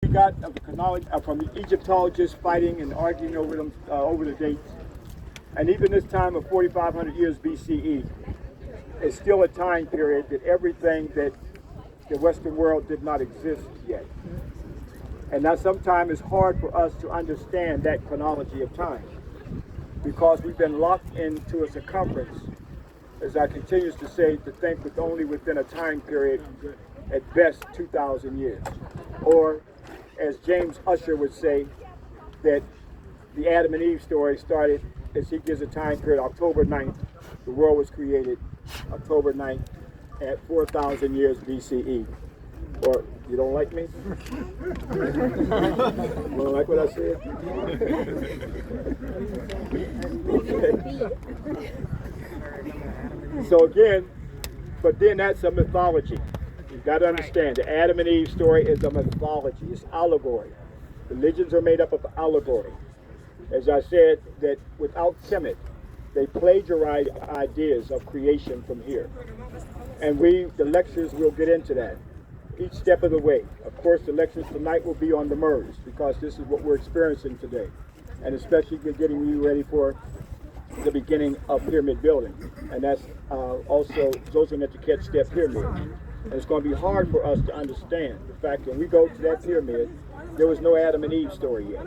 got from the Egyptologists fighting and arguing over them over the dates, and even this time of 4,500 years BCE is still a time period that everything that the Western world did not exist yet. And now sometimes it's hard for us to understand that chronology of time because we've been locked into a circumference, as I continues to say, to think with only within a time period at best 2,000 years. Or as James Ashra would say, that the Adam and Eve story started, as he gives a time period, October 9th, the world was created, October 9th, at 4,000 years BCE. Or, you don't like me? You don't like what I said? Okay. So again, but then that's a mythology. You've got to understand, the Adam and Eve story is a mythology. It's allegory. Religions are made up of allegory. As I said, that without Kemet, they plagiarize ideas of creation from here. And the lectures will get into that each step of the way. Of course, the lectures tonight will be on the MERS because this is what we're experiencing today. And especially getting you ready for the beginning of pyramid building. And that's also Zosenetikhet step pyramid. And it's going to be hard for us to understand the fact that when we go to that pyramid, there was no Adam and Eve story yet.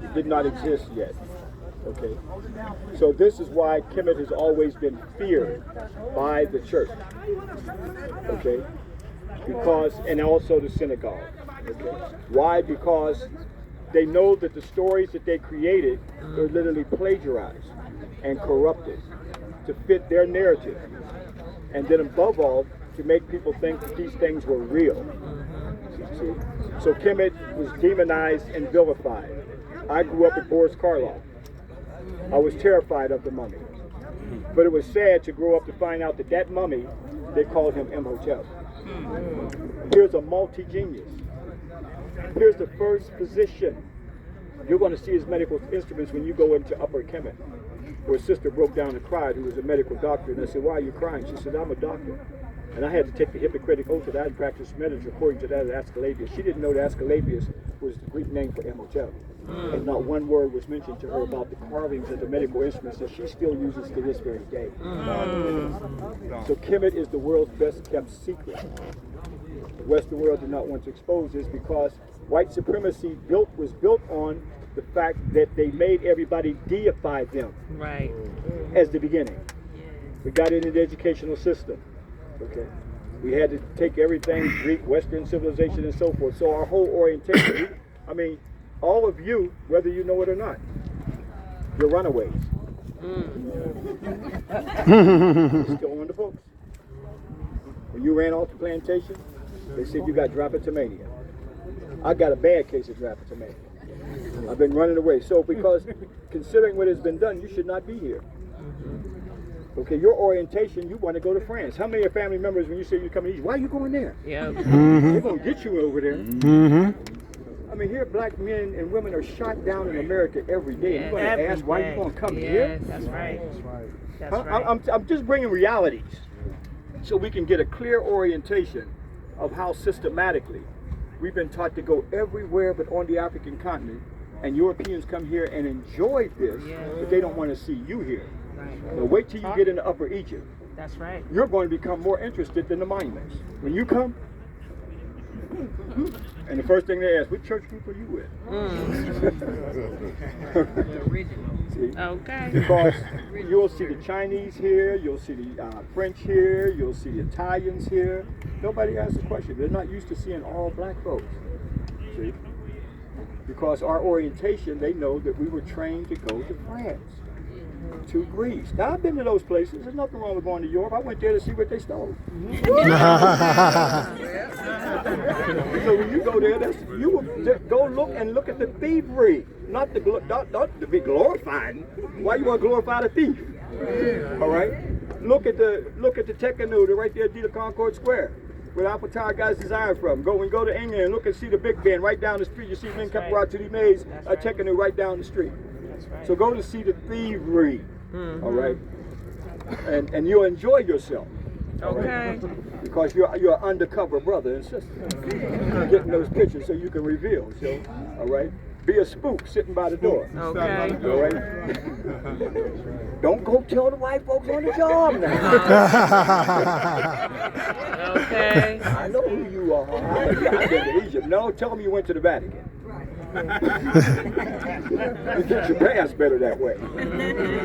It did not exist yet. Okay? So this is why Kemet has always been feared by the church. Okay? Because, and also the synagogue. Okay? Why? Because they know that the stories that they created are literally plagiarized and corrupted to fit their narrative. And then above all, to make people think that these things were real. See? So Kemet was demonized and vilified. I grew up at Boris Karloff. I was terrified of the mummy. But it was sad to grow up to find out that that mummy, they called him Imhotep. Here's a multi-genius. Here's the first physician. You're going to see his medical instruments when you go into Upper Kemet. Where a sister broke down and cried, who was a medical doctor, and I said, "Why are you crying?" She said, "I'm a doctor. And I had to take the Hippocratic oath that I had practiced medicine according to that of Asclepius." She didn't know that Asclepius was the Greek name for Imhotep. And not one word was mentioned to her about the carvings of the medical instruments that she still uses to this very day. So Kemet is the world's best kept secret. The Western world did not want to expose this because white supremacy was built on the fact that they made everybody deify them as the beginning. We got it in the educational system. Okay, we had to take everything Greek, Western civilization, and so forth. So our whole orientation, I mean, all of you, whether you know it or not, you're runaways. Still on the books. When you ran off the plantation, they said you got drapetomania. I got a bad case of drapetomania. I've been running away. So because considering what has been done, you should not be here. Okay, your orientation, you want to go to France. How many of your family members, when you say you're coming east, why are you going there? Yeah. They're going to get you over there. I mean, here black men and women are shot down in America every day. You're going to ask why you're going to come here? That's right. That's right. I'm just bringing realities so we can get a clear orientation of how systematically we've been taught to go everywhere but on the African continent, and Europeans come here and enjoy this, but they don't want to see you here. Now wait till you get into Upper Egypt. That's right. You're going to become more interested than the monuments. When you come, and the first thing they ask, what church group are you with? See? Okay. Because you'll see the Chinese here, you'll see the French here, you'll see the Italians here. Nobody asks a question. They're not used to seeing all black folks. See? Because our orientation, they know that we were trained to go to France, to Greece. Now, I've been to those places. There's nothing wrong with going to Europe. I went there to see what they stole. So when you go there, you will go look at the thievery, not to be glorifying. Why you want to glorify the thief? All right. Look at the Tekanu, they're right there at the Concord Square, where the Apple Tower guys designed from. When you go to England, look and see the Big Ben right down the street. You see Men Kaparat to the Maze, Tekanu right down the street. Right. So go to see the thievery, all right? And you'll enjoy yourself. All right? Okay. Because you're an undercover brother and sister. Getting those pictures so you can reveal. So, all right? Be a spook sitting by the door. Okay. All right? Don't go tell the white folks on the job now. Okay. I know who you are. I've been to Egypt. No, tell them you went to the Vatican. You get your pants better that way.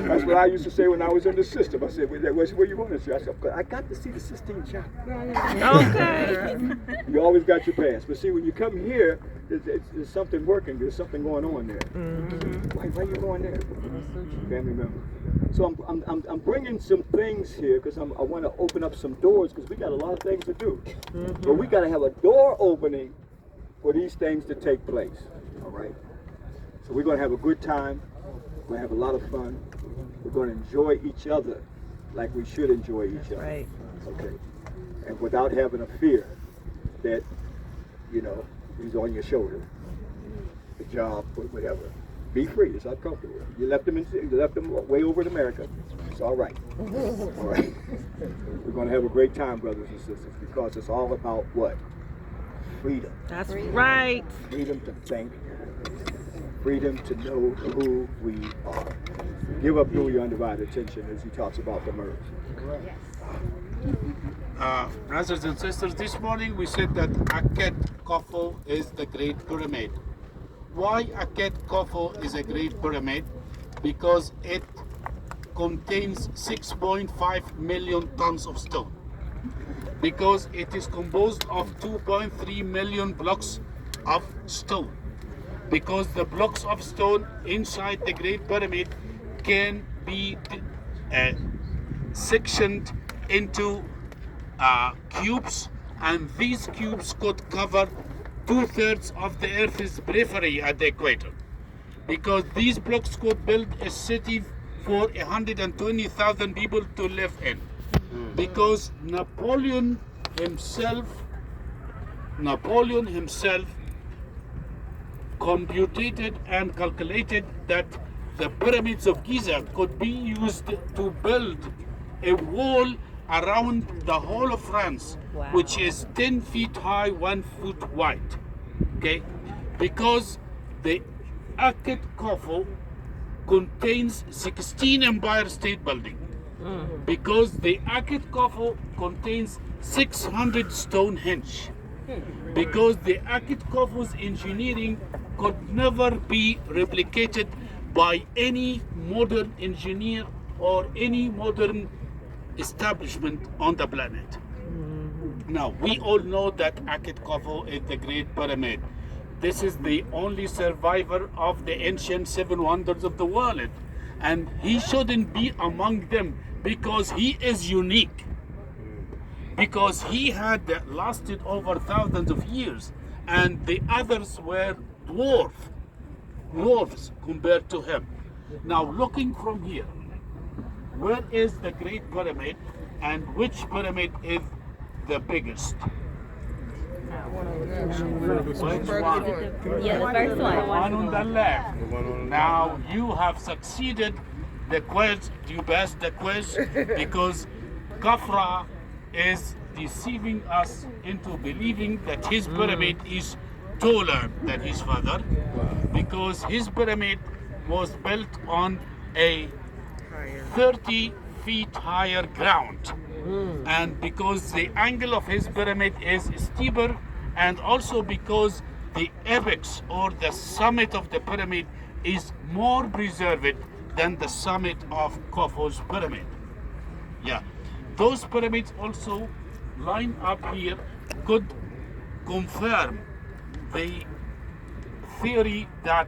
That's what I used to say when I was in the system. I said, where you going to see? I said, I got to see the Sistine Chapel. Okay. You always got your pants. But see, when you come here, there's something working. There's something going on there. Why are you going there? Family member. So I'm bringing some things here because I want to open up some doors because we got a lot of things to do. But we got to have a door opening for these things to take place. All right. So we're going to have a good time. We're going to have a lot of fun. We're going to enjoy each other like we should enjoy each other. Right. Okay. And without having a fear that, you know, he's on your shoulder. The job, whatever. Be free. It's uncomfortable. You left them way over in America. It's all right. All right. We're going to have a great time, brothers and sisters, because it's all about what? Freedom. That's right. Freedom to think. Freedom to know who we are. Give up your undivided attention as he talks about the merge. Brothers and sisters, this morning we said that Akhet Khufu is the Great Pyramid. Why Akhet Khufu is a Great Pyramid? Because it contains 6.5 million tons of stone. Because it is composed of 2.3 million blocks of stone. Because the blocks of stone inside the Great Pyramid can be sectioned into cubes, and these cubes could cover 2/3 of the Earth's periphery at the equator. Because these blocks could build a city for 120,000 people to live in. Because Napoleon himself computed and calculated that the pyramids of Giza could be used to build a wall around the whole of France, Wow. which is 10 feet high, 1 foot wide. Okay? Because the Akhet Khufu contains 16 Empire State Building. Because the Akhet Khufu contains 600 Stonehenge. Because the Akhet Khufu's engineering could never be replicated by any modern engineer or any modern establishment on the planet. Now, we all know that Akhet Khufu is the Great Pyramid. This is the only survivor of the ancient 7 wonders of the world. And he shouldn't be among them because he is unique. Because he had lasted over thousands of years, and the others were dwarfs compared to him. Now, looking from here, where is the Great Pyramid, and which pyramid is the biggest? Which one? Yeah, the first The one. one on the left. Now you have succeeded the quiz. You passed the quiz because Khafra is deceiving us into believing that his pyramid is taller than his father, because his pyramid was built on a 30 feet higher ground, and because the angle of his pyramid is steeper, and also because the apex or the summit of the pyramid is more preserved than the summit of Khufu's pyramid. Yeah, those pyramids also lined up here could confirm the theory that